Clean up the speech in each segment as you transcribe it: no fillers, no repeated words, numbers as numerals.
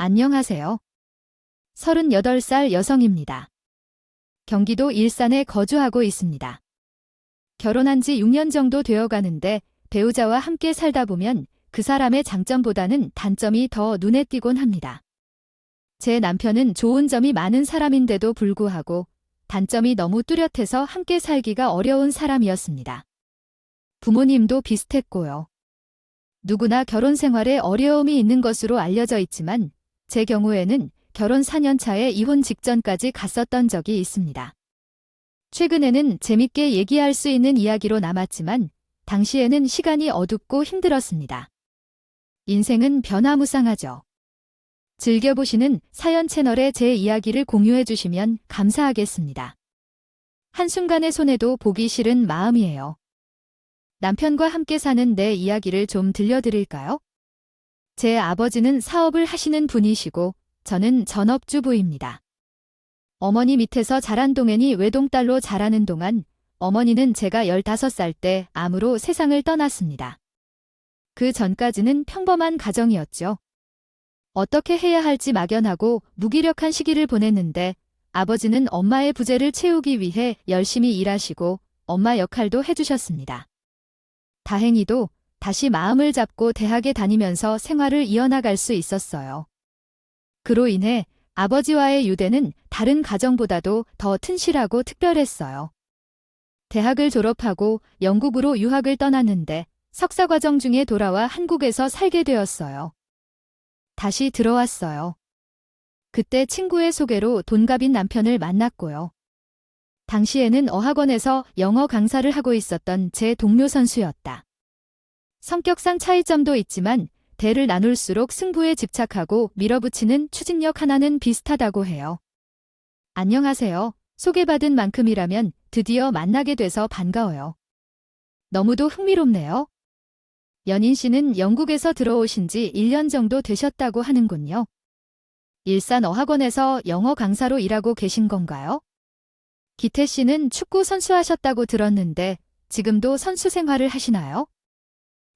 안녕하세요. 38살 여성입니다. 경기도 일산에 거주하고 있습니다. 결혼한 지 6년 정도 되어 가는데 배우자와 함께 살다 보면 그 사람의 장점보다는 단점이 더 눈에 띄곤 합니다. 제 남편은 좋은 점이 많은 사람인데도 불구하고 단점이 너무 뚜렷해서 함께 살기가 어려운 사람이었습니다. 부모님도 비슷했고요. 누구나 결혼 생활에 어려움이 있는 것으로 알려져 있지만 제 경우에는 결혼 4년 차에 이혼 직전까지 갔었던 적이 있습니다. 최근에는 재밌게 얘기할 수 있는 이야기로 남았지만 당시에는 시간이 어둡고 힘들었습니다. 인생은 변화무쌍하죠. 즐겨보시는 사연 채널에 제 이야기를 공유해 주시면 감사하겠습니다. 한순간의 손해도 보기 싫은 마음이에요. 남편과 함께 사는 내 이야기를 좀 들려드릴까요? 제 아버지는 사업을 하시는 분이시고 저는 전업주부입니다. 어머니 밑에서 자란 동생이 외동딸로 자라는 동안 어머니는 제가 15살 때 암으로 세상을 떠났습니다. 그 전까지는 평범한 가정이었죠. 어떻게 해야 할지 막연하고 무기력한 시기를 보냈는데 아버지는 엄마의 부재를 채우기 위해 열심히 일하시고 엄마 역할도 해주셨습니다. 다행히도 다시 마음을 잡고 대학에 다니면서 생활을 이어나갈 수 있었어요. 그로 인해 아버지와의 유대는 다른 가정보다도 더 튼실하고 특별했어요. 대학을 졸업하고 영국으로 유학을 떠났는데 석사과정 중에 돌아와 한국에서 살게 되었어요. 다시 들어왔어요. 그때 친구의 소개로 동갑인 남편을 만났고요. 당시에는 어학원에서 영어 강사를 하고 있었던 제 동료 선수였다. 성격상 차이점도 있지만 대를 나눌수록 승부에 집착하고 밀어붙이는 추진력 하나는 비슷하다고 해요. 안녕하세요. 소개받은 만큼이라면 드디어 만나게 돼서 반가워요. 너무도 흥미롭네요. 연인 씨는 영국에서 들어오신 지 1년 정도 되셨다고 하는군요. 일산 어학원에서 영어 강사로 일하고 계신 건가요? 기태 씨는 축구 선수 하셨다고 들었는데 지금도 선수 생활을 하시나요?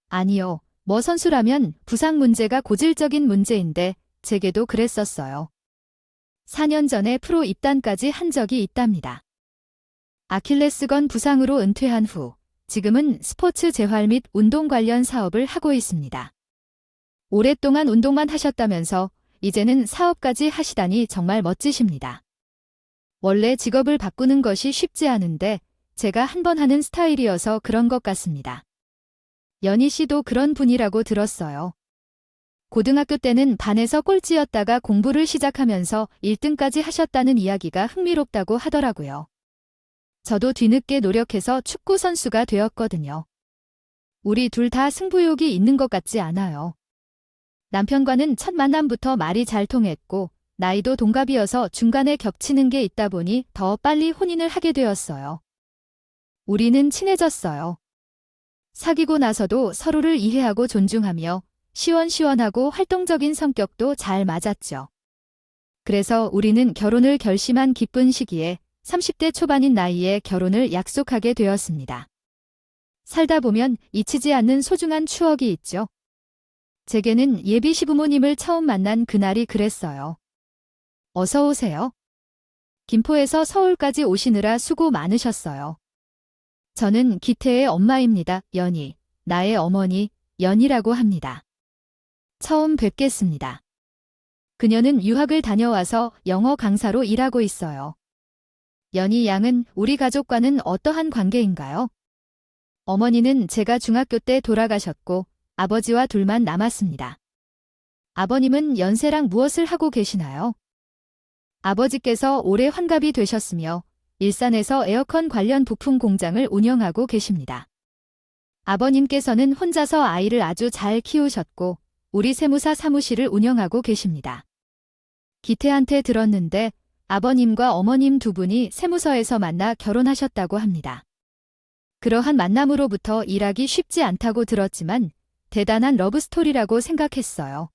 아니요. 뭐 선수라면 부상 문제가 고질적인 문제인데 제게도 그랬었어요. 4년 전에 프로 입단까지 한 적이 있답니다. 아킬레스건 부상으로 은퇴한 후 지금은 스포츠 재활 및 운동 관련 사업을 하고 있습니다. 오랫동안 운동만 하셨다면서 이제는 사업까지 하시다니 정말 멋지십니다. 원래 직업을 바꾸는 것이 쉽지 않은데 제가 한번 하는 스타일이어서 그런 것 같습니다. 연희 씨도 그런 분이라고 들었어요. 고등학교 때는 반에서 꼴찌였다가 공부를 시작하면서 1등까지 하셨다는 이야기가 흥미롭다고 하더라고요. 저도 뒤늦게 노력해서 축구 선수가 되었거든요. 우리 둘 다 승부욕이 있는 것 같지 않아요. 남편과는 첫 만남부터 말이 잘 통했고 나이도 동갑이어서 중간에 겹치는 게 있다 보니 더 빨리 혼인을 하게 되었어요. 우리는 친해졌어요. 사귀고 나서도 서로를 이해하고 존중하며 시원시원하고 활동적인 성격도 잘 맞았죠. 그래서 우리는 결혼을 결심한 기쁜 시기에 30대 초반인 나이에 결혼을 약속하게 되었습니다. 살다 보면 잊히지 않는 소중한 추억이 있죠. 제게는 예비 시부모님을 처음 만난 그날이 그랬어요. 어서 오세요. 김포에서 서울까지 오시느라 수고 많으셨어요. 저는 기태의 엄마입니다. 연희. 나의 어머니, 연희라고 합니다. 처음 뵙겠습니다. 그녀는 유학을 다녀와서 영어 강사로 일하고 있어요. 연희 양은 우리 가족과는 어떠한 관계인가요? 어머니는 제가 중학교 때 돌아가셨고 아버지와 둘만 남았습니다. 아버님은 연세랑 무엇을 하고 계시나요? 아버지께서 올해 환갑이 되셨으며 일산에서 에어컨 관련 부품 공장을 운영하고 계십니다. 아버님께서는 혼자서 아이를 아주 잘 키우셨고 우리 세무사 사무실을 운영하고 계십니다. 기태한테 들었는데 아버님과 어머님 두 분이 세무서에서 만나 결혼하셨다고 합니다. 그러한 만남으로부터 일하기 쉽지 않다고 들었지만 대단한 러브스토리라고 생각했어요.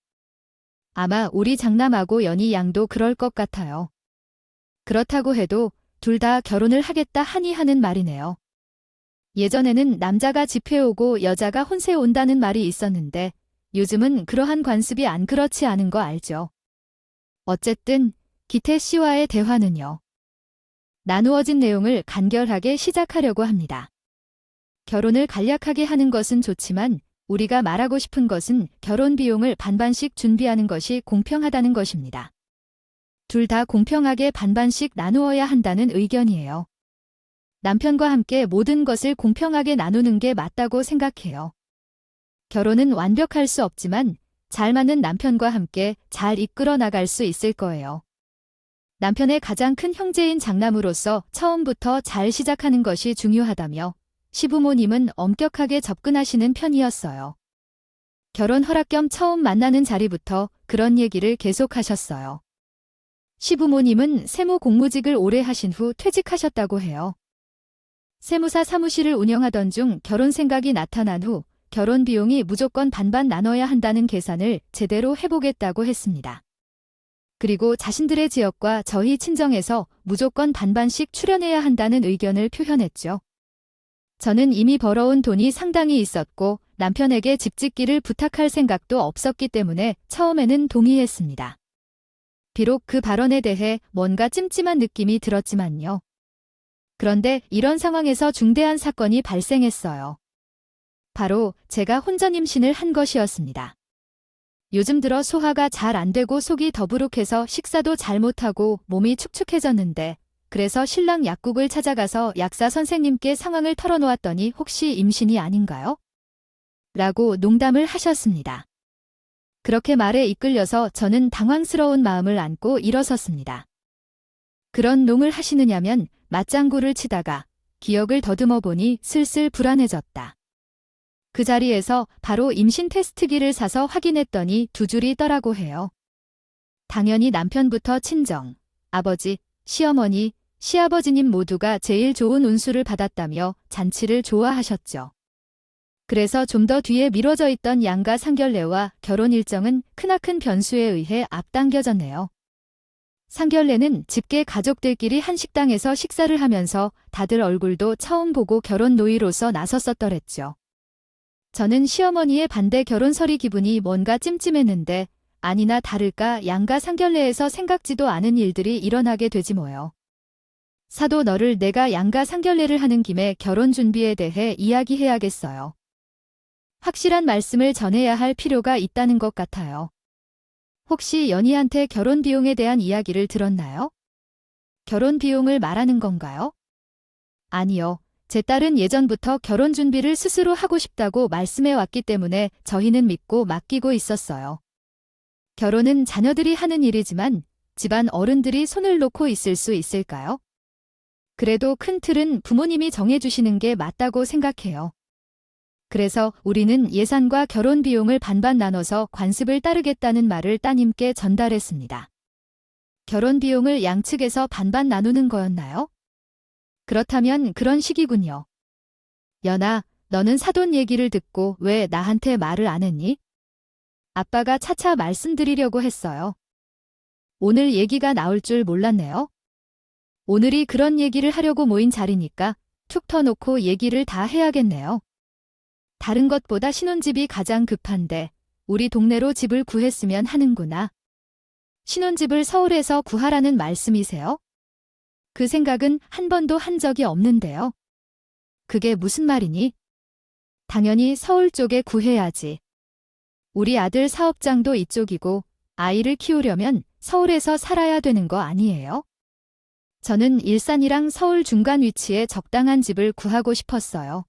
아마 우리 장남하고 연희 양도 그럴 것 같아요. 그렇다고 해도 둘 다 결혼을 하겠다 하니 하는 말이네요. 예전에는 남자가 집회 오고 여자가 혼세 온다는 말이 있었는데 요즘은 그러한 관습이 안 그렇지 않은 거 알죠? 어쨌든 기태 씨와의 대화는요. 나누어진 내용을 간결하게 시작하려고 합니다. 결혼을 간략하게 하는 것은 좋지만 우리가 말하고 싶은 것은 결혼 비용을 반반씩 준비하는 것이 공평하다는 것입니다. 둘 다 공평하게 반반씩 나누어야 한다는 의견이에요. 남편과 함께 모든 것을 공평하게 나누는 게 맞다고 생각해요. 결혼은 완벽할 수 없지만 잘 맞는 남편과 함께 잘 이끌어 나갈 수 있을 거예요. 남편의 가장 큰 형제인 장남으로서 처음부터 잘 시작하는 것이 중요하다며 시부모님은 엄격하게 접근하시는 편이었어요. 결혼 허락 겸 처음 만나는 자리부터 그런 얘기를 계속하셨어요. 시부모님은 세무 공무직을 오래 하신 후 퇴직하셨다고 해요. 세무사 사무실을 운영하던 중 결혼 생각이 나타난 후 결혼 비용이 무조건 반반 나눠야 한다는 계산을 제대로 해보겠다고 했습니다. 그리고 자신들의 지역과 저희 친정에서 무조건 반반씩 출연해야 한다는 의견을 표현했죠. 저는 이미 벌어온 돈이 상당히 있었고 남편에게 집 짓기를 부탁할 생각도 없었기 때문에 처음에는 동의했습니다. 비록 그 발언에 대해 뭔가 찜찜한 느낌이 들었지만요. 그런데 이런 상황에서 중대한 사건이 발생했어요. 바로 제가 혼전 임신을 한 것이었습니다. 요즘 들어 소화가 잘 안 되고 속이 더부룩해서 식사도 잘 못하고 몸이 축축해졌는데 그래서 신랑 약국을 찾아가서 약사 선생님께 상황을 털어놓았더니 혹시 임신이 아닌가요? 라고 농담을 하셨습니다. 그렇게 말에 이끌려서 저는 당황스러운 마음을 안고 일어섰습니다. 그런 농을 하시느냐면 맞장구를 치다가 기억을 더듬어 보니 슬슬 불안해졌다. 그 자리에서 바로 임신 테스트기를 사서 확인했더니 두 줄이 떠라고 해요. 당연히 남편부터 친정, 아버지, 시어머니, 시아버지님 모두가 제일 좋은 운수를 받았다며 잔치를 좋아하셨죠. 그래서 좀 더 뒤에 미뤄져 있던 양가 상견례와 결혼 일정은 크나큰 변수에 의해 앞당겨졌네요. 상견례는 집계 가족들끼리 한 식당에서 식사를 하면서 다들 얼굴도 처음 보고 결혼 노이로서 나섰었더랬죠. 저는 시어머니의 반대 결혼설이 기분이 뭔가 찜찜했는데 아니나 다를까 양가 상견례에서 생각지도 않은 일들이 일어나게 되지 뭐요. 사도 너를 내가 양가 상견례를 하는 김에 결혼 준비에 대해 이야기해야겠어요. 확실한 말씀을 전해야 할 필요가 있다는 것 같아요. 혹시 연희한테 결혼 비용에 대한 이야기를 들었나요? 결혼 비용을 말하는 건가요? 아니요. 제 딸은 예전부터 결혼 준비를 스스로 하고 싶다고 말씀해 왔기 때문에 저희는 믿고 맡기고 있었어요. 결혼은 자녀들이 하는 일이지만 집안 어른들이 손을 놓고 있을 수 있을까요? 그래도 큰 틀은 부모님이 정해주시는 게 맞다고 생각해요. 그래서 우리는 예산과 결혼 비용을 반반 나눠서 관습을 따르겠다는 말을 따님께 전달했습니다. 결혼 비용을 양측에서 반반 나누는 거였나요? 그렇다면 그런 식이군요. 연아, 너는 사돈 얘기를 듣고 왜 나한테 말을 안 했니? 아빠가 차차 말씀드리려고 했어요. 오늘 얘기가 나올 줄 몰랐네요. 오늘이 그런 얘기를 하려고 모인 자리니까 툭 터놓고 얘기를 다 해야겠네요. 다른 것보다 신혼집이 가장 급한데 우리 동네로 집을 구했으면 하는구나. 신혼집을 서울에서 구하라는 말씀이세요? 그 생각은 한 번도 한 적이 없는데요. 그게 무슨 말이니? 당연히 서울 쪽에 구해야지. 우리 아들 사업장도 이쪽이고 아이를 키우려면 서울에서 살아야 되는 거 아니에요? 저는 일산이랑 서울 중간 위치에 적당한 집을 구하고 싶었어요.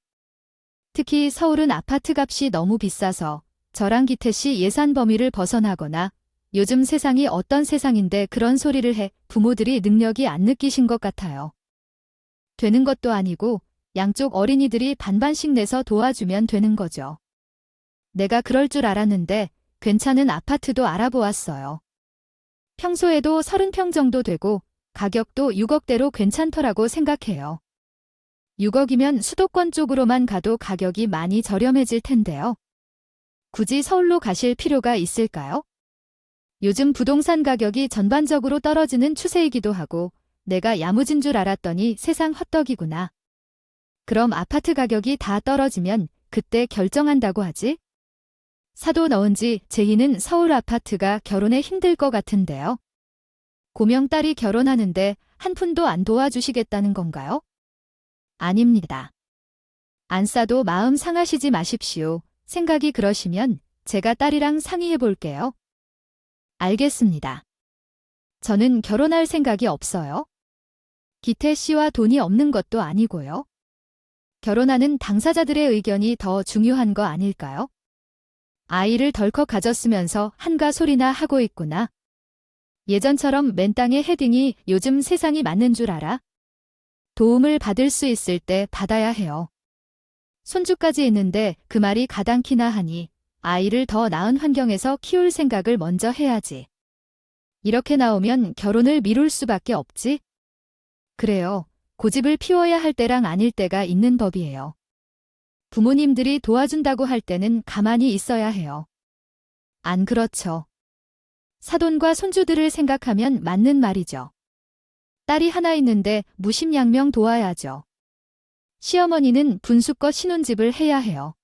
특히 서울은 아파트 값이 너무 비싸서 저랑 기태 씨 예산 범위를 벗어나거나 요즘 세상이 어떤 세상인데 그런 소리를 해 부모들이 능력이 안 느끼신 것 같아요. 되는 것도 아니고 양쪽 어린이들이 반반씩 내서 도와주면 되는 거죠. 내가 그럴 줄 알았는데 괜찮은 아파트도 알아보았어요. 평소에도 30평 정도 되고 가격도 6억대로 괜찮더라고 생각해요. 6억이면 수도권 쪽으로만 가도 가격이 많이 저렴해질 텐데요. 굳이 서울로 가실 필요가 있을까요? 요즘 부동산 가격이 전반적으로 떨어지는 추세이기도 하고 내가 야무진 줄 알았더니 세상 헛떡이구나. 그럼 아파트 가격이 다 떨어지면 그때 결정한다고 하지? 사도 넣은지 제희는 서울 아파트가 결혼에 힘들 것 같은데요. 고명 딸이 결혼하는데 한 푼도 안 도와주시겠다는 건가요? 아닙니다. 안 싸도 마음 상하시지 마십시오. 생각이 그러시면 제가 딸이랑 상의해 볼게요. 알겠습니다. 저는 결혼할 생각이 없어요. 기태 씨와 돈이 없는 것도 아니고요. 결혼하는 당사자들의 의견이 더 중요한 거 아닐까요? 아이를 덜컥 가졌으면서 한가 소리나 하고 있구나. 예전처럼 맨땅에 헤딩이 요즘 세상이 맞는 줄 알아? 도움을 받을 수 있을 때 받아야 해요. 손주까지 있는데 그 말이 가당키나 하니 아이를 더 나은 환경에서 키울 생각을 먼저 해야지. 이렇게 나오면 결혼을 미룰 수밖에 없지? 그래요. 고집을 피워야 할 때랑 아닐 때가 있는 법이에요. 부모님들이 도와준다고 할 때는 가만히 있어야 해요. 안 그렇죠. 사돈과 손주들을 생각하면 맞는 말이죠. 딸이 하나 있는데 무심양명 도와야죠. 시어머니는 분수껏 신혼집을 해야 해요.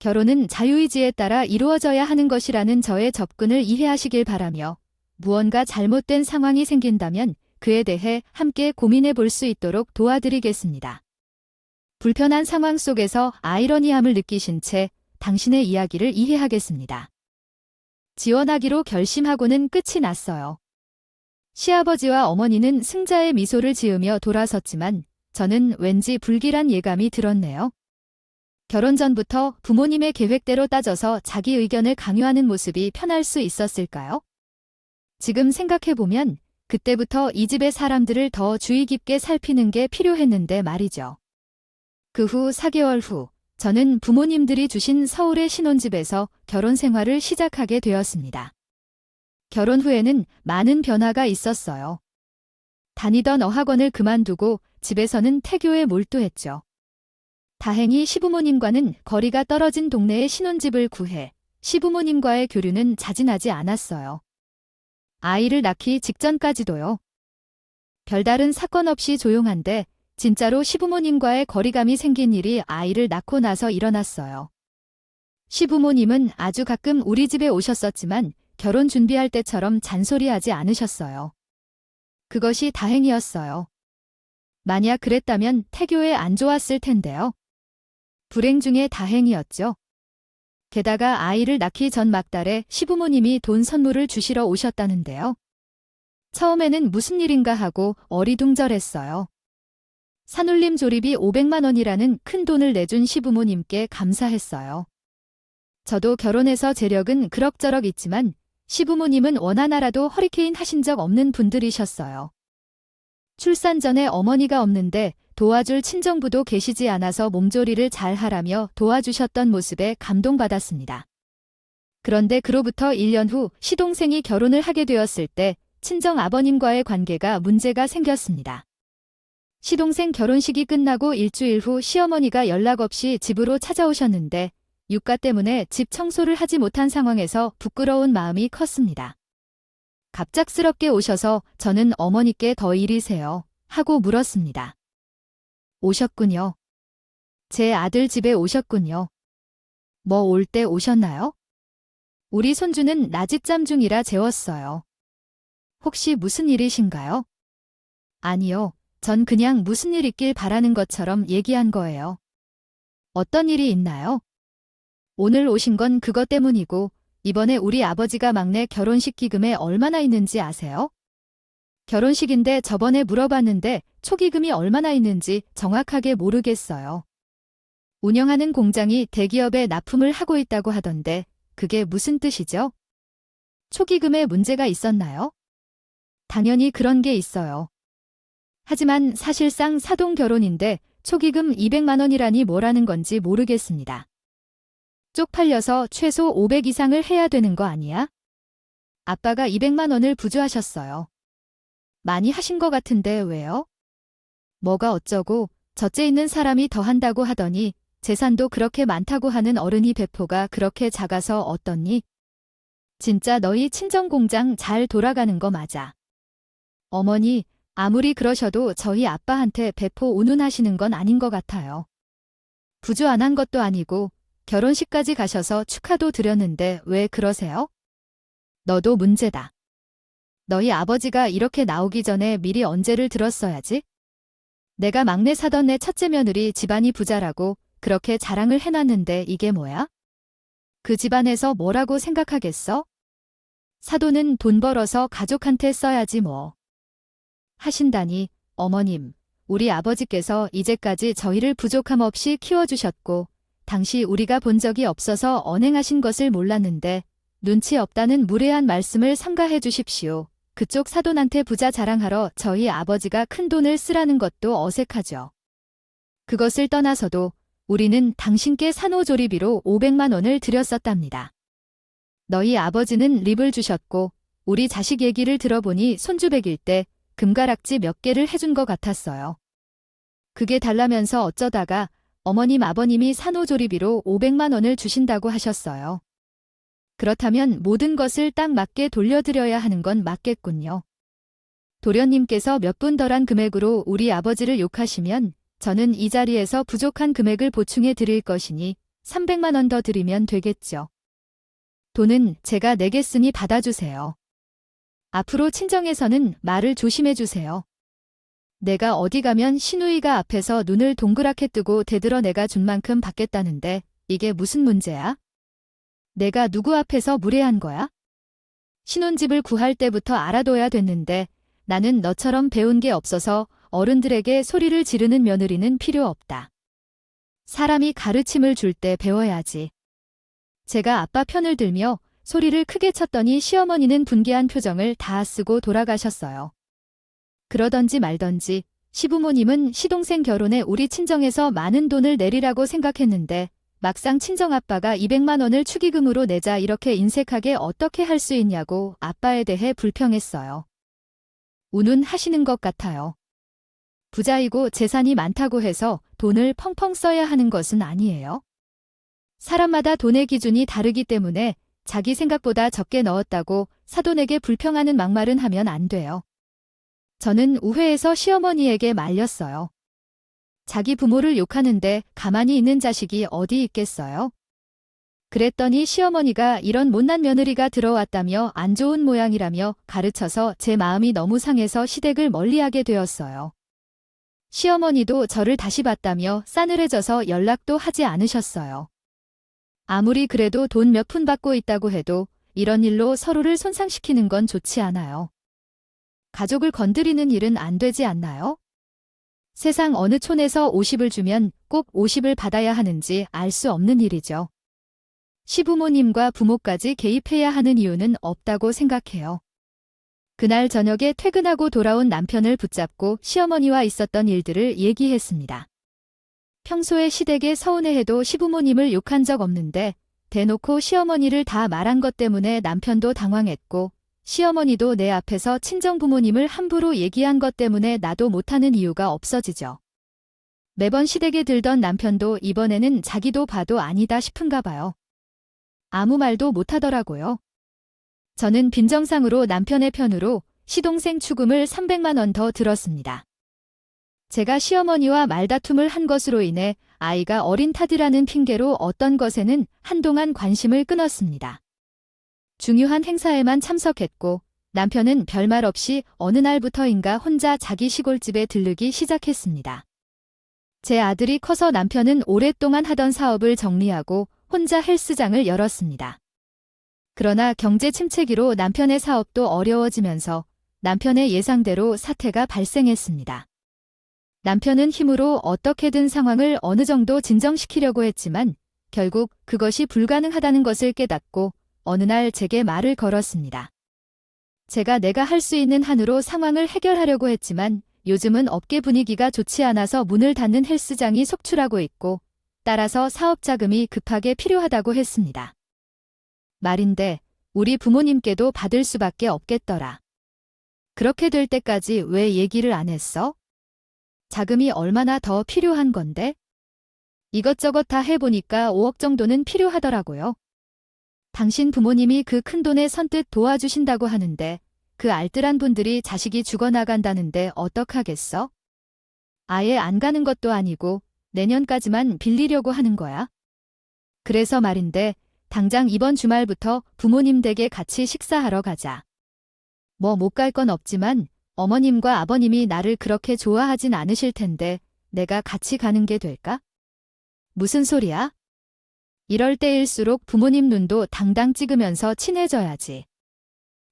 결혼은 자유의지에 따라 이루어져야 하는 것이라는 저의 접근을 이해하시길 바라며 무언가 잘못된 상황이 생긴다면 그에 대해 함께 고민해 볼 수 있도록 도와드리겠습니다. 불편한 상황 속에서 아이러니함을 느끼신 채 당신의 이야기를 이해하겠습니다. 지원하기로 결심하고는 끝이 났어요. 시아버지와 어머니는 승자의 미소를 지으며 돌아섰지만 저는 왠지 불길한 예감이 들었네요. 결혼 전부터 부모님의 계획대로 따져서 자기 의견을 강요하는 모습이 편할 수 있었을까요? 지금 생각해보면 그때부터 이 집의 사람들을 더 주의 깊게 살피는 게 필요했는데 말이죠. 그 후 4개월 후 저는 부모님들이 주신 서울의 신혼집에서 결혼 생활을 시작하게 되었습니다. 결혼 후에는 많은 변화가 있었어요. 다니던 어학원을 그만두고 집에서는 태교에 몰두했죠. 다행히 시부모님과는 거리가 떨어진 동네에 신혼집을 구해 시부모님과의 교류는 자진하지 않았어요. 아이를 낳기 직전까지도요. 별다른 사건 없이 조용한데 진짜로 시부모님과의 거리감이 생긴 일이 아이를 낳고 나서 일어났어요. 시부모님은 아주 가끔 우리 집에 오셨었지만 결혼 준비할 때처럼 잔소리하지 않으셨어요. 그것이 다행이었어요. 만약 그랬다면 태교에 안 좋았을 텐데요. 불행 중에 다행이었죠. 게다가 아이를 낳기 전 막달에 시부모님이 돈 선물을 주시러 오셨다는데요. 처음에는 무슨 일인가 하고 어리둥절했어요. 산울림 조립이 500만 원이라는 큰 돈을 내준 시부모님께 감사했어요. 저도 결혼해서 재력은 그럭저럭 있지만 시부모님은 원하나라도 허리케인 하신 적 없는 분들이셨어요. 출산 전에 어머니가 없는데 도와줄 친정부도 계시지 않아서 몸조리를 잘 하라며 도와주셨던 모습에 감동받았습니다. 그런데 그로부터 1년 후 시동생이 결혼을 하게 되었을 때 친정 아버님과의 관계가 문제가 생겼습니다. 시동생 결혼식이 끝나고 일주일 후 시어머니가 연락 없이 집으로 찾아오셨는데 유가 때문에 집 청소를 하지 못한 상황에서 부끄러운 마음이 컸습니다. 갑작스럽게 오셔서 저는 어머니께 더 일이세요 하고 물었습니다. 오셨군요. 제 아들 집에 오셨군요. 뭐 올 때 오셨나요? 우리 손주는 낮이잠 중이라 재웠어요. 혹시 무슨 일이신가요? 아니요. 전 그냥 무슨 일 있길 바라는 것처럼 얘기한 거예요. 어떤 일이 있나요? 오늘 오신 건 그것 때문이고 이번에 우리 아버지가 막내 결혼식 기금에 얼마나 있는지 아세요? 결혼식인데 저번에 물어봤는데 초기금이 얼마나 있는지 정확하게 모르겠어요. 운영하는 공장이 대기업에 납품을 하고 있다고 하던데 그게 무슨 뜻이죠? 초기금에 문제가 있었나요? 당연히 그런 게 있어요. 하지만 사실상 사동 결혼인데 초기금 200만 원이라니 뭐라는 건지 모르겠습니다. 쪽팔려서 최소 500 이상을 해야 되는 거 아니야? 아빠가 200만 원을 부주하셨어요. 많이 하신 것 같은데 왜요? 뭐가 어쩌고 저째 있는 사람이 더 한다고 하더니 재산도 그렇게 많다고 하는 어른이 배포가 그렇게 작아서 어떻니? 진짜 너희 친정공장 잘 돌아가는 거 맞아. 어머니, 아무리 그러셔도 저희 아빠한테 배포 운운하시는 건 아닌 것 같아요. 부주 안 한 것도 아니고 결혼식까지 가셔서 축하도 드렸는데 왜 그러세요? 너도 문제다. 너희 아버지가 이렇게 나오기 전에 미리 언제를 들었어야지? 내가 막내 사던 내 첫째 며느리 집안이 부자라고 그렇게 자랑을 해놨는데 이게 뭐야? 그 집안에서 뭐라고 생각하겠어? 사돈은 돈 벌어서 가족한테 써야지 뭐. 하신다니, 어머님, 우리 아버지께서 이제까지 저희를 부족함 없이 키워주셨고, 당시 우리가 본 적이 없어서 언행하신 것을 몰랐는데, 눈치 없다는 무례한 말씀을 삼가해 주십시오. 그쪽 사돈한테 부자 자랑하러 저희 아버지가 큰 돈을 쓰라는 것도 어색하죠. 그것을 떠나서도 우리는 당신께 산후조리비로 500만 원을 드렸었답니다. 너희 아버지는 립을 주셨고 우리 자식 얘기를 들어보니 손주백일 때 금가락지 몇 개를 해준 것 같았어요. 그게 달라면서 어쩌다가 어머님 아버님이 산후조리비로 500만 원을 주신다고 하셨어요. 그렇다면 모든 것을 딱 맞게 돌려드려야 하는 건 맞겠군요. 도련님께서 몇 분 덜한 금액으로 우리 아버지를 욕하시면 저는 이 자리에서 부족한 금액을 보충해 드릴 것이니 300만 원 더 드리면 되겠죠. 돈은 제가 내겠으니 받아주세요. 앞으로 친정에서는 말을 조심해 주세요. 내가 어디 가면 시누이가 앞에서 눈을 동그랗게 뜨고 대들어 내가 준 만큼 받겠다는데 이게 무슨 문제야? 내가 누구 앞에서 무례한 거야? 신혼집을 구할 때부터 알아둬야 됐는데 나는 너처럼 배운 게 없어서 어른들에게 소리를 지르는 며느리는 필요 없다. 사람이 가르침을 줄 때 배워야지. 제가 아빠 편을 들며 소리를 크게 쳤더니 시어머니는 분개한 표정을 다 쓰고 돌아가셨어요. 그러던지 말던지 시부모님은 시동생 결혼에 우리 친정에서 많은 돈을 내리라고 생각했는데 막상 친정아빠가 200만 원을 축의금으로 내자 이렇게 인색하게 어떻게 할 수 있냐고 아빠에 대해 불평했어요. 운운하시는 것 같아요. 부자이고 재산이 많다고 해서 돈을 펑펑 써야 하는 것은 아니에요. 사람마다 돈의 기준이 다르기 때문에 자기 생각보다 적게 넣었다고 사돈에게 불평하는 막말은 하면 안 돼요. 저는 우회해서 시어머니에게 말렸어요. 자기 부모를 욕하는데 가만히 있는 자식이 어디 있겠어요? 그랬더니 시어머니가 이런 못난 며느리가 들어왔다며 안 좋은 모양이라며 가르쳐서 제 마음이 너무 상해서 시댁을 멀리하게 되었어요. 시어머니도 저를 다시 봤다며 싸늘해져서 연락도 하지 않으셨어요. 아무리 그래도 돈 몇 푼 받고 있다고 해도 이런 일로 서로를 손상시키는 건 좋지 않아요. 가족을 건드리는 일은 안 되지 않나요? 세상 어느 촌에서 50을 주면 꼭 50을 받아야 하는지 알 수 없는 일이죠. 시부모님과 부모까지 개입해야 하는 이유는 없다고 생각해요. 그날 저녁에 퇴근하고 돌아온 남편을 붙잡고 시어머니와 있었던 일들을 얘기했습니다. 평소에 시댁에 서운해해도 시부모님을 욕한 적 없는데 대놓고 시어머니를 다 말한 것 때문에 남편도 당황했고 시어머니도 내 앞에서 친정부모님을 함부로 얘기한 것 때문에 나도 못하는 이유가 없어지죠. 매번 시댁에 들던 남편도 이번에는 자기도 봐도 아니다 싶은가 봐요. 아무 말도 못하더라고요. 저는 빈정상으로 남편의 편으로 시동생 축의금을 300만 원 더 들었습니다. 제가 시어머니와 말다툼을 한 것으로 인해 아이가 어린 탓이라는 핑계로 어떤 것에는 한동안 관심을 끊었습니다. 중요한 행사에만 참석했고 남편은 별말 없이 어느 날부터인가 혼자 자기 시골집에 들르기 시작했습니다. 제 아들이 커서 남편은 오랫동안 하던 사업을 정리하고 혼자 헬스장을 열었습니다. 그러나 경제 침체기로 남편의 사업도 어려워지면서 남편의 예상대로 사태가 발생했습니다. 남편은 힘으로 어떻게든 상황을 어느 정도 진정시키려고 했지만 결국 그것이 불가능하다는 것을 깨닫고 어느 날 제게 말을 걸었습니다. 제가 내가 할 수 있는 한으로 상황을 해결하려고 했지만 요즘은 업계 분위기가 좋지 않아서 문을 닫는 헬스장이 속출하고 있고 따라서 사업 자금이 급하게 필요하다고 했습니다. 말인데 우리 부모님께도 받을 수밖에 없겠더라. 그렇게 될 때까지 왜 얘기를 안 했어? 자금이 얼마나 더 필요한 건데? 이것저것 다 해보니까 5억 정도는 필요하더라고요. 당신 부모님이 그 큰돈에 선뜻 도와주신다고 하는데 그 알뜰한 분들이 자식이 죽어나간다는데 어떡하겠어? 아예 안 가는 것도 아니고 내년까지만 빌리려고 하는 거야. 그래서 말인데 당장 이번 주말부터 부모님 댁에 같이 식사하러 가자. 뭐 못 갈 건 없지만 어머님과 아버님이 나를 그렇게 좋아하진 않으실 텐데 내가 같이 가는 게 될까? 무슨 소리야? 이럴 때일수록 부모님 눈도 당당 찍으면서 친해져야지.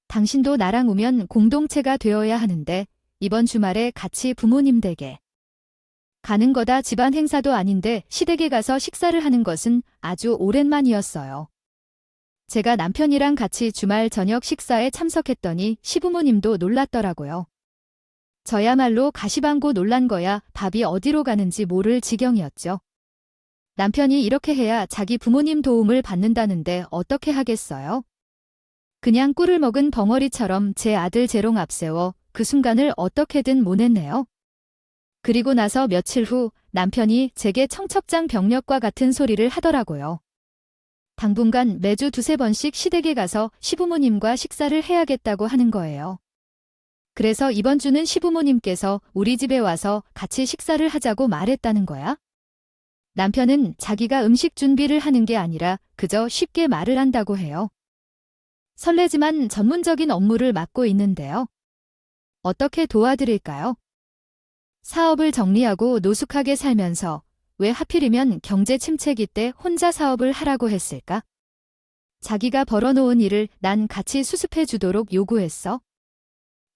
당신도 나랑 오면 공동체가 되어야 하는데 이번 주말에 같이 부모님 댁에 가는 거다. 집안 행사도 아닌데 시댁에 가서 식사를 하는 것은 아주 오랜만이었어요. 제가 남편이랑 같이 주말 저녁 식사에 참석했더니 시부모님도 놀랐더라고요. 저야말로 가시방고 놀란 거야. 밥이 어디로 가는지 모를 지경이었죠. 남편이 이렇게 해야 자기 부모님 도움을 받는다는데 어떻게 하겠어요? 그냥 꿀을 먹은 벙어리처럼 제 아들 재롱 앞세워 그 순간을 어떻게든 모냈네요. 그리고 나서 며칠 후 남편이 제게 청첩장 병력과 같은 소리를 하더라고요. 당분간 매주 두세 번씩 시댁에 가서 시부모님과 식사를 해야겠다고 하는 거예요. 그래서 이번 주는 시부모님께서 우리 집에 와서 같이 식사를 하자고 말했다는 거야? 남편은 자기가 음식 준비를 하는 게 아니라 그저 쉽게 말을 한다고 해요. 설레지만 전문적인 업무를 맡고 있는데요. 어떻게 도와드릴까요? 사업을 정리하고 노숙하게 살면서 왜 하필이면 경제 침체기 때 혼자 사업을 하라고 했을까? 자기가 벌어놓은 일을 난 같이 수습해 주도록 요구했어.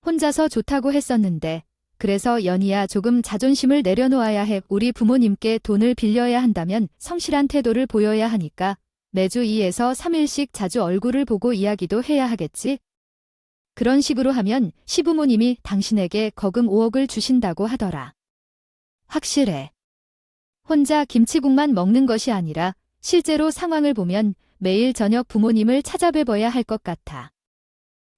혼자서 좋다고 했었는데 그래서 연희야 조금 자존심을 내려놓아야 해. 우리 부모님께 돈을 빌려야 한다면 성실한 태도를 보여야 하니까 매주 2에서 3일씩 자주 얼굴을 보고 이야기도 해야 하겠지? 그런 식으로 하면 시부모님이 당신에게 거금 5억을 주신다고 하더라. 확실해. 혼자 김치국만 먹는 것이 아니라 실제로 상황을 보면 매일 저녁 부모님을 찾아뵈봐야 할 것 같아.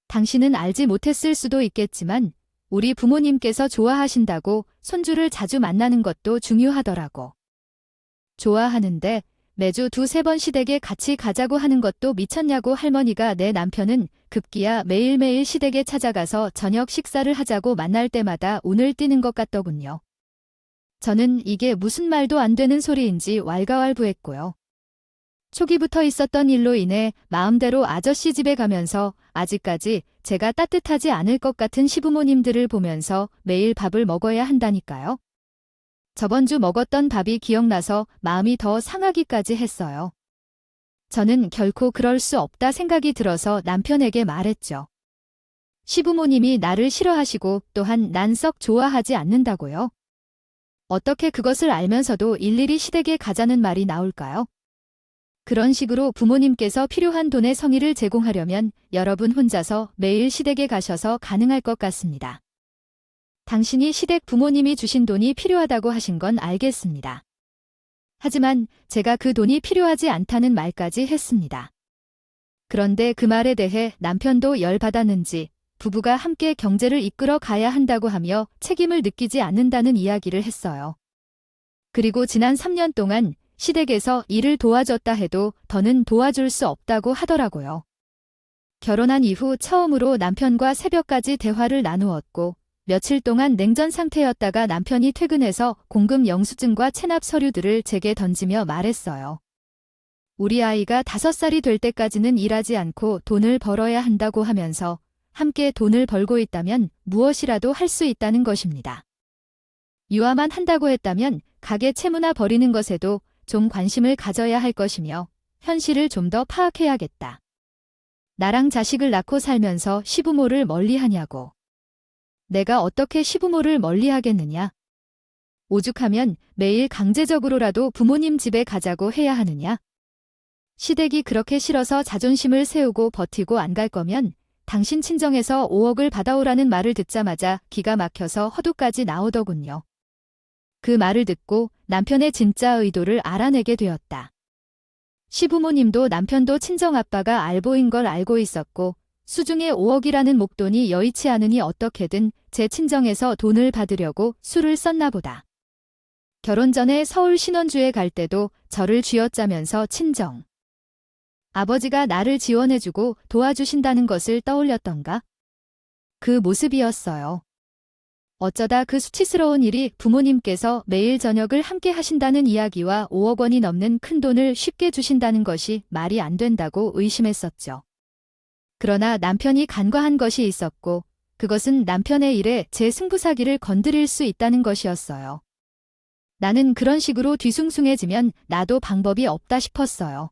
당신은 알지 못했을 수도 있겠지만 우리 부모님께서 좋아하신다고 손주를 자주 만나는 것도 중요하더라고. 좋아하는데 매주 두세 번 시댁에 같이 가자고 하는 것도 미쳤냐고. 할머니가 내 남편은 급기야 매일매일 시댁에 찾아가서 저녁 식사를 하자고 만날 때마다 운을 띄는 것 같더군요. 저는 이게 무슨 말도 안 되는 소리인지 왈가왈부했고요. 초기부터 있었던 일로 인해 마음대로 아저씨 집에 가면서 아직까지 제가 따뜻하지 않을 것 같은 시부모님들을 보면서 매일 밥을 먹어야 한다니까요. 저번 주 먹었던 밥이 기억나서 마음이 더 상하기까지 했어요. 저는 결코 그럴 수 없다 생각이 들어서 남편에게 말했죠. 시부모님이 나를 싫어하시고 또한 난 썩 좋아하지 않는다고요? 어떻게 그것을 알면서도 일일이 시댁에 가자는 말이 나올까요? 그런 식으로 부모님께서 필요한 돈의 성의를 제공하려면 여러분 혼자서 매일 시댁에 가셔서 가능할 것 같습니다. 당신이 시댁 부모님이 주신 돈이 필요하다고 하신 건 알겠습니다. 하지만 제가 그 돈이 필요하지 않다는 말까지 했습니다. 그런데 그 말에 대해 남편도 열받았는지 부부가 함께 경제를 이끌어 가야 한다고 하며 책임을 느끼지 않는다는 이야기를 했어요. 그리고 지난 3년 동안 시댁에서 일을 도와줬다 해도 더는 도와줄 수 없다고 하더라고요. 결혼한 이후 처음으로 남편과 새벽까지 대화를 나누었고 며칠 동안 냉전 상태였다가 남편이 퇴근해서 공금 영수증과 체납 서류들을 제게 던지며 말했어요. 우리 아이가 5살이 될 때까지는 일하지 않고 돈을 벌어야 한다고 하면서 함께 돈을 벌고 있다면 무엇이라도 할 수 있다는 것입니다. 유아만 한다고 했다면 가게 채무나 버리는 것에도 좀 관심을 가져야 할 것이며 현실을 좀 더 파악해야겠다. 나랑 자식을 낳고 살면서 시부모를 멀리하냐고. 내가 어떻게 시부모를 멀리하겠느냐? 오죽하면 매일 강제적으로라도 부모님 집에 가자고 해야 하느냐? 시댁이 그렇게 싫어서 자존심을 세우고 버티고 안 갈 거면 당신 친정에서 5억을 받아오라는 말을 듣자마자 기가 막혀서 허두까지 나오더군요. 그 말을 듣고 남편의 진짜 의도를 알아내게 되었다. 시부모님도 남편도 친정아빠가 알보인 걸 알고 있었고 수중에 5억이라는 목돈이 여의치 않으니 어떻게든 제 친정에서 돈을 받으려고 수를 썼나 보다. 결혼 전에 서울 신혼주에 갈 때도 저를 쥐어짜면서 친정 아버지가 나를 지원해주고 도와주신다는 것을 떠올렸던가? 그 모습이었어요. 어쩌다 그 수치스러운 일이 부모님께서 매일 저녁을 함께 하신다는 이야기와 5억 원이 넘는 큰 돈을 쉽게 주신다는 것이 말이 안 된다고 의심했었죠. 그러나 남편이 간과한 것이 있었고 그것은 남편의 일에 제 승부사기를 건드릴 수 있다는 것이었어요. 나는 그런 식으로 뒤숭숭해지면 나도 방법이 없다 싶었어요.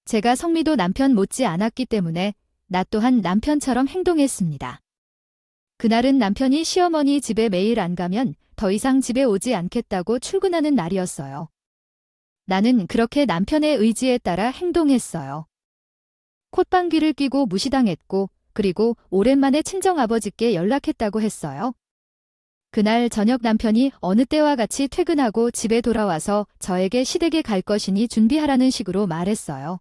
제가 성미도 남편 못지 않았기 때문에 나 또한 남편처럼 행동했습니다. 그날은 남편이 시어머니 집에 매일 안 가면 더 이상 집에 오지 않겠다고 출근하는 날이었어요. 나는 그렇게 남편의 의지에 따라 행동했어요. 콧방귀를 뀌고 무시당했고 그리고 오랜만에 친정아버지께 연락했다고 했어요. 그날 저녁 남편이 어느 때와 같이 퇴근하고 집에 돌아와서 저에게 시댁에 갈 것이니 준비하라는 식으로 말했어요.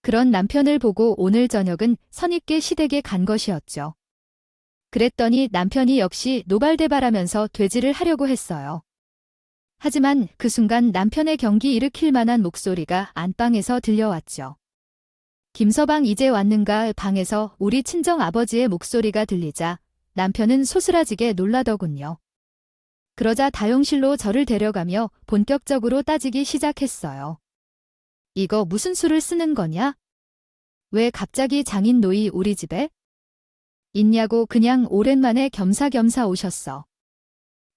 그런 남편을 보고 오늘 저녁은 선입게 시댁에 간 것이었죠. 그랬더니 남편이 역시 노발대발하면서 돼지를 하려고 했어요. 하지만 그 순간 남편의 경기 일으킬 만한 목소리가 안방에서 들려왔죠. 김서방 이제 왔는가 방에서 우리 친정아버지의 목소리가 들리자 남편은 소스라지게 놀라더군요. 그러자 다용실로 저를 데려가며 본격적으로 따지기 시작했어요. 이거 무슨 수를 쓰는 거냐? 왜 갑자기 장인 노이 우리 집에? 있냐고 그냥 오랜만에 겸사겸사 오셨어.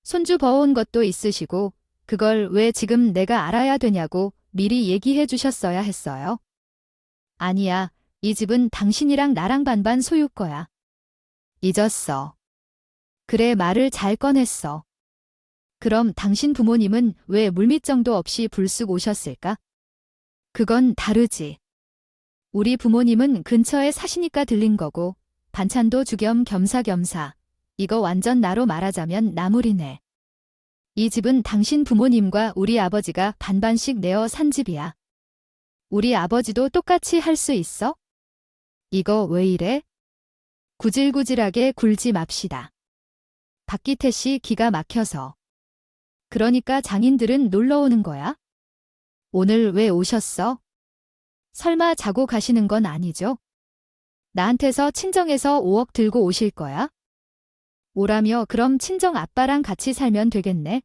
손주 버온 것도 있으시고 그걸 왜 지금 내가 알아야 되냐고 미리 얘기해 주셨어야 했어요. 아니야, 이 집은 당신이랑 나랑 반반 소유 거야. 잊었어. 그래 말을 잘 꺼냈어. 그럼 당신 부모님은 왜 물밑정도 없이 불쑥 오셨을까? 그건 다르지. 우리 부모님은 근처에 사시니까 들린 거고 반찬도 주겸 겸사겸사. 이거 완전 나로 말하자면 나물이네. 이 집은 당신 부모님과 우리 아버지가 반반씩 내어 산 집이야. 우리 아버지도 똑같이 할 수 있어? 이거 왜 이래? 구질구질하게 굴지 맙시다. 박기태 씨 기가 막혀서. 그러니까 장인들은 놀러 오는 거야? 오늘 왜 오셨어? 설마 자고 가시는 건 아니죠? 나한테서 친정에서 5억 들고 오실 거야? 오라며 그럼 친정 아빠랑 같이 살면 되겠네.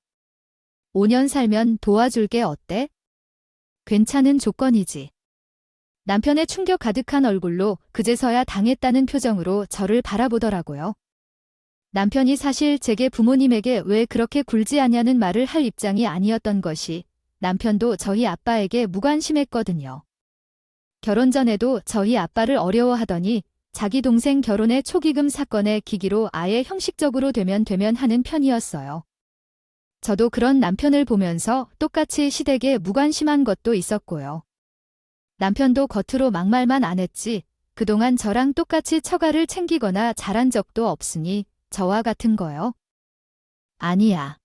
5년 살면 도와줄게 어때? 괜찮은 조건이지. 남편의 충격 가득한 얼굴로 그제서야 당했다는 표정으로 저를 바라보더라고요. 남편이 사실 제게 부모님에게 왜 그렇게 굴지 않냐는 말을 할 입장이 아니었던 것이 남편도 저희 아빠에게 무관심했거든요. 결혼 전에도 저희 아빠를 어려워하더니 자기 동생 결혼의 초기금 사건의 기기로 아예 형식적으로 되면 하는 편이었어요. 저도 그런 남편을 보면서 똑같이 시댁에 무관심한 것도 있었고요. 남편도 겉으로 막말만 안 했지 그동안 저랑 똑같이 처가를 챙기거나 잘한 적도 없으니 저와 같은 거요. 아니야.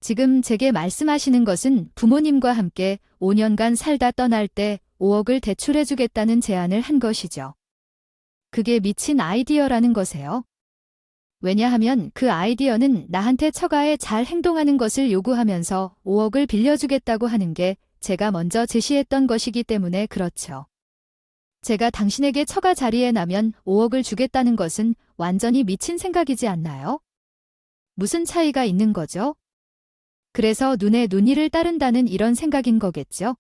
지금 제게 말씀하시는 것은 부모님과 함께 5년간 살다 떠날 때 5억을 대출해주겠다는 제안을 한 것이죠. 그게 미친 아이디어라는 거세요. 왜냐하면 그 아이디어는 나한테 처가에 잘 행동하는 것을 요구하면서 5억을 빌려주겠다고 하는 게 제가 먼저 제시했던 것이기 때문에 그렇죠. 제가 당신에게 처가 자리에 나면 5억을 주겠다는 것은 완전히 미친 생각이지 않나요? 무슨 차이가 있는 거죠? 그래서 눈에 눈이를 따른다는 이런 생각인 거겠죠?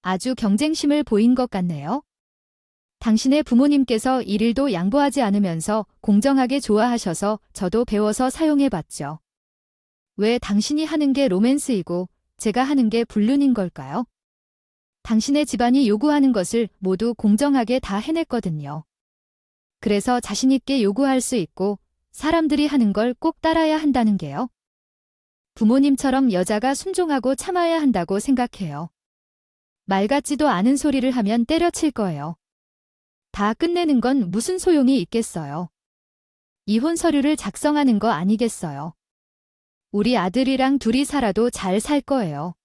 아주 경쟁심을 보인 것 같네요. 당신의 부모님께서 일일도 양보하지 않으면서 공정하게 좋아하셔서 저도 배워서 사용해봤죠. 왜 당신이 하는 게 로맨스이고 제가 하는 게 불륜인 걸까요? 당신의 집안이 요구하는 것을 모두 공정하게 다 해냈거든요. 그래서 자신있게 요구할 수 있고 사람들이 하는 걸 꼭 따라야 한다는 게요. 부모님처럼 여자가 순종하고 참아야 한다고 생각해요. 말 같지도 않은 소리를 하면 때려칠 거예요. 다 끝내는 건 무슨 소용이 있겠어요. 이혼 서류를 작성하는 거 아니겠어요. 우리 아들이랑 둘이 살아도 잘 살 거예요.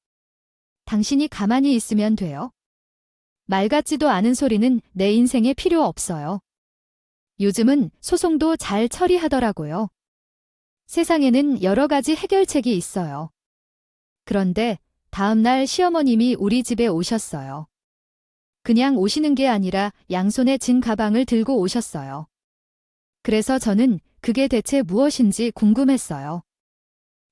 당신이 가만히 있으면 돼요. 말 같지도 않은 소리는 내 인생에 필요 없어요. 요즘은 소송도 잘 처리하더라고요. 세상에는 여러 가지 해결책이 있어요. 그런데 다음 날 시어머님이 우리 집에 오셨어요. 그냥 오시는 게 아니라 양손에 진 가방을 들고 오셨어요. 그래서 저는 그게 대체 무엇인지 궁금했어요.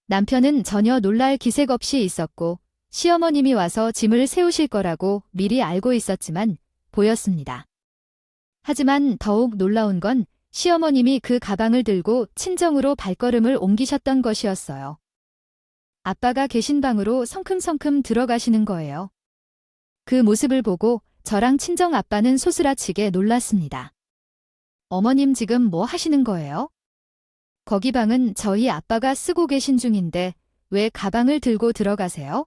남편은 전혀 놀랄 기색 없이 있었고 시어머님이 와서 짐을 세우실 거라고 미리 알고 있었지만 보였습니다. 하지만 더욱 놀라운 건 시어머님이 그 가방을 들고 친정으로 발걸음을 옮기셨던 것이었어요. 아빠가 계신 방으로 성큼성큼 들어가시는 거예요. 그 모습을 보고 저랑 친정 아빠는 소스라치게 놀랐습니다. 어머님 지금 뭐 하시는 거예요? 거기 방은 저희 아빠가 쓰고 계신 중인데 왜 가방을 들고 들어가세요?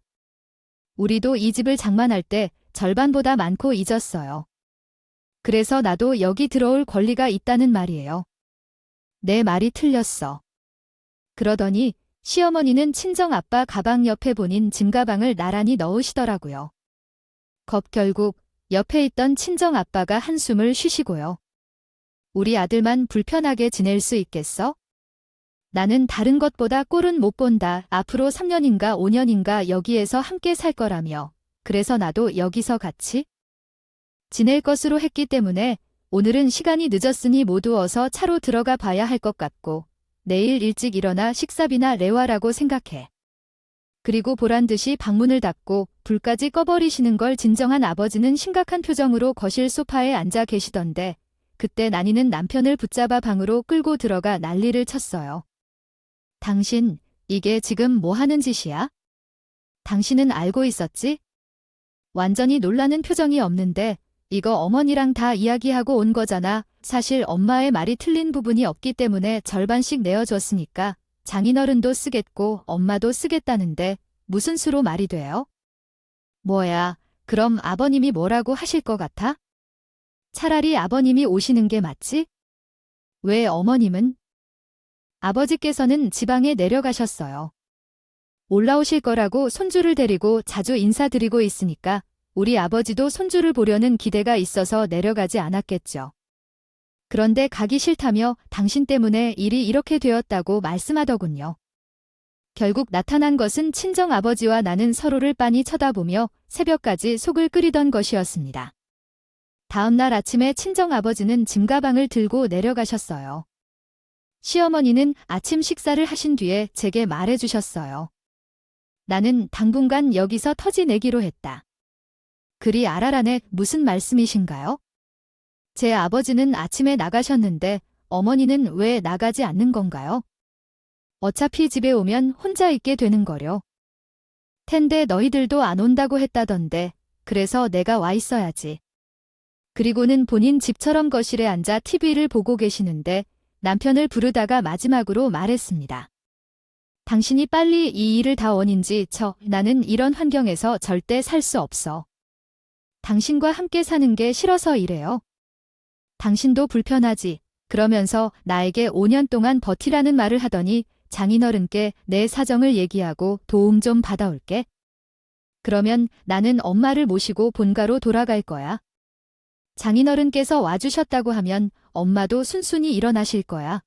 우리도 이 집을 장만할 때 절반보다 많고 잊었어요. 그래서 나도 여기 들어올 권리가 있다는 말이에요. 내 말이 틀렸어. 그러더니 시어머니는 친정아빠 가방 옆에 본인 짐가방을 나란히 넣으시더라고요. 결국 옆에 있던 친정아빠가 한숨을 쉬시고요. 우리 아들만 불편하게 지낼 수 있겠어? 나는 다른 것보다 꼴은 못 본다. 앞으로 3년인가 5년인가 여기에서 함께 살 거라며. 그래서 나도 여기서 같이 지낼 것으로 했기 때문에 오늘은 시간이 늦었으니 모두 어서 차로 들어가 봐야 할 것 같고 내일 일찍 일어나 식사비나 내와라고 생각해. 그리고 보란듯이 방문을 닫고 불까지 꺼버리시는 걸 진정한 아버지는 심각한 표정으로 거실 소파에 앉아 계시던데 그때 난이는 남편을 붙잡아 방으로 끌고 들어가 난리를 쳤어요. 당신, 이게 지금 뭐 하는 짓이야? 당신은 알고 있었지? 완전히 놀라는 표정이 없는데 이거 어머니랑 다 이야기하고 온 거잖아. 사실 엄마의 말이 틀린 부분이 없기 때문에 절반씩 내어줬으니까 장인어른도 쓰겠고 엄마도 쓰겠다는데 무슨 수로 말이 돼요? 뭐야, 그럼 아버님이 뭐라고 하실 것 같아? 차라리 아버님이 오시는 게 맞지? 왜 어머님은? 아버지께서는 지방에 내려가셨어요. 올라오실 거라고 손주를 데리고 자주 인사드리고 있으니까 우리 아버지도 손주를 보려는 기대가 있어서 내려가지 않았겠죠. 그런데 가기 싫다며 당신 때문에 일이 이렇게 되었다고 말씀하더군요. 결국 나타난 것은 친정아버지와 나는 서로를 빤히 쳐다보며 새벽까지 속을 끓이던 것이었습니다. 다음 날 아침에 친정아버지는 짐가방을 들고 내려가셨어요. 시어머니는 아침 식사를 하신 뒤에 제게 말해주셨어요. 나는 당분간 여기서 터지 내기로 했다. 그리 알아라네. 무슨 말씀이신가요? 제 아버지는 아침에 나가셨는데 어머니는 왜 나가지 않는 건가요? 어차피 집에 오면 혼자 있게 되는 거려. 텐데 너희들도 안 온다고 했다던데 그래서 내가 와 있어야지. 그리고는 본인 집처럼 거실에 앉아 TV를 보고 계시는데 남편을 부르다가 마지막으로 말했습니다. 당신이 빨리 이 일을 다 원인지 나는 이런 환경에서 절대 살 수 없어. 당신과 함께 사는 게 싫어서 이래요. 당신도 불편하지. 그러면서 나에게 5년 동안 버티라는 말을 하더니 장인어른께 내 사정을 얘기하고 도움 좀 받아올게. 그러면 나는 엄마를 모시고 본가로 돌아갈 거야. 장인어른께서 와주셨다고 하면 엄마도 순순히 일어나실 거야.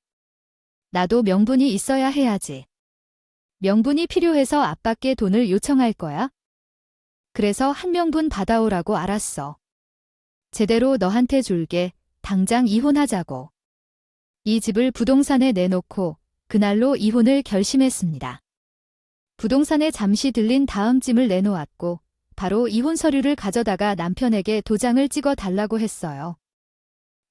나도 명분이 있어야 해야지. 명분이 필요해서 아빠께 돈을 요청할 거야. 그래서 한 명분 받아오라고 알았어. 제대로 너한테 줄게. 당장 이혼하자고. 이 집을 부동산에 내놓고 그날로 이혼을 결심했습니다. 부동산에 잠시 들린 다음 짐을 내놓았고 바로 이혼 서류를 가져다가 남편에게 도장을 찍어 달라고 했어요.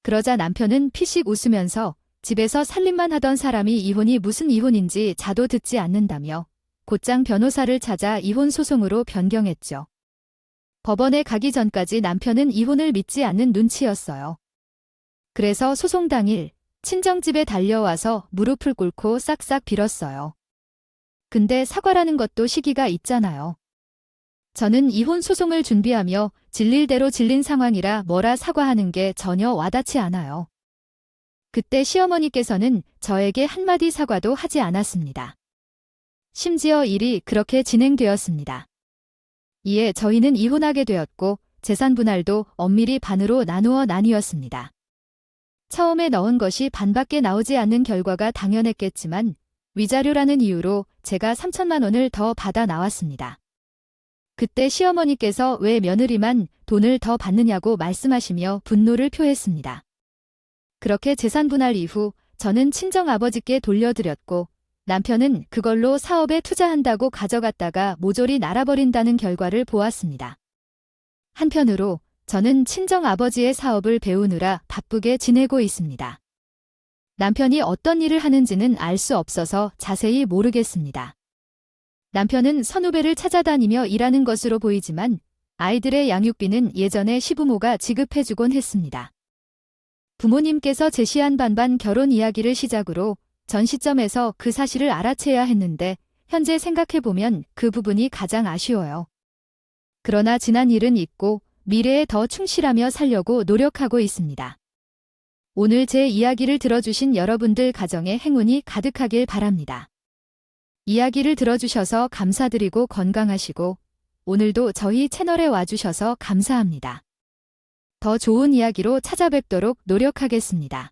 그러자 남편은 피식 웃으면서 집에서 살림만 하던 사람이 이혼이 무슨 이혼인지 자도 듣지 않는다며 곧장 변호사를 찾아 이혼 소송으로 변경했죠. 법원에 가기 전까지 남편은 이혼을 믿지 않는 눈치였어요. 그래서 소송 당일 친정집에 달려와서 무릎을 꿇고 싹싹 빌었어요. 근데 사과라는 것도 시기가 있잖아요. 저는 이혼 소송을 준비하며 질릴 대로 질린 상황이라 뭐라 사과하는 게 전혀 와닿지 않아요. 그때 시어머니께서는 저에게 한마디 사과도 하지 않았습니다. 심지어 일이 그렇게 진행되었습니다. 이에 저희는 이혼하게 되었고 재산 분할도 엄밀히 반으로 나누어 나뉘었습니다. 처음에 넣은 것이 반밖에 나오지 않는 결과가 당연했겠지만 위자료라는 이유로 제가 3천만 원을 더 받아 나왔습니다. 그때 시어머니께서 왜 며느리만 돈을 더 받느냐고 말씀하시며 분노를 표했습니다. 그렇게 재산 분할 이후 저는 친정아버지께 돌려드렸고 남편은 그걸로 사업에 투자한다고 가져갔다가 모조리 날아버린다는 결과를 보았습니다. 한편으로 저는 친정 아버지의 사업을 배우느라 바쁘게 지내고 있습니다. 남편이 어떤 일을 하는지는 알 수 없어서 자세히 모르겠습니다. 남편은 선후배를 찾아다니며 일하는 것으로 보이지만 아이들의 양육비는 예전에 시부모가 지급해주곤 했습니다. 부모님께서 제시한 반반 결혼 이야기를 시작으로 전 시점에서 그 사실을 알아채야 했는데 현재 생각해보면 그 부분이 가장 아쉬워요. 그러나 지난 일은 잊고 미래에 더 충실하며 살려고 노력하고 있습니다. 오늘 제 이야기를 들어주신 여러분들 가정에 행운이 가득하길 바랍니다. 이야기를 들어주셔서 감사드리고 건강하시고 오늘도 저희 채널에 와주셔서 감사합니다. 더 좋은 이야기로 찾아뵙도록 노력하겠습니다.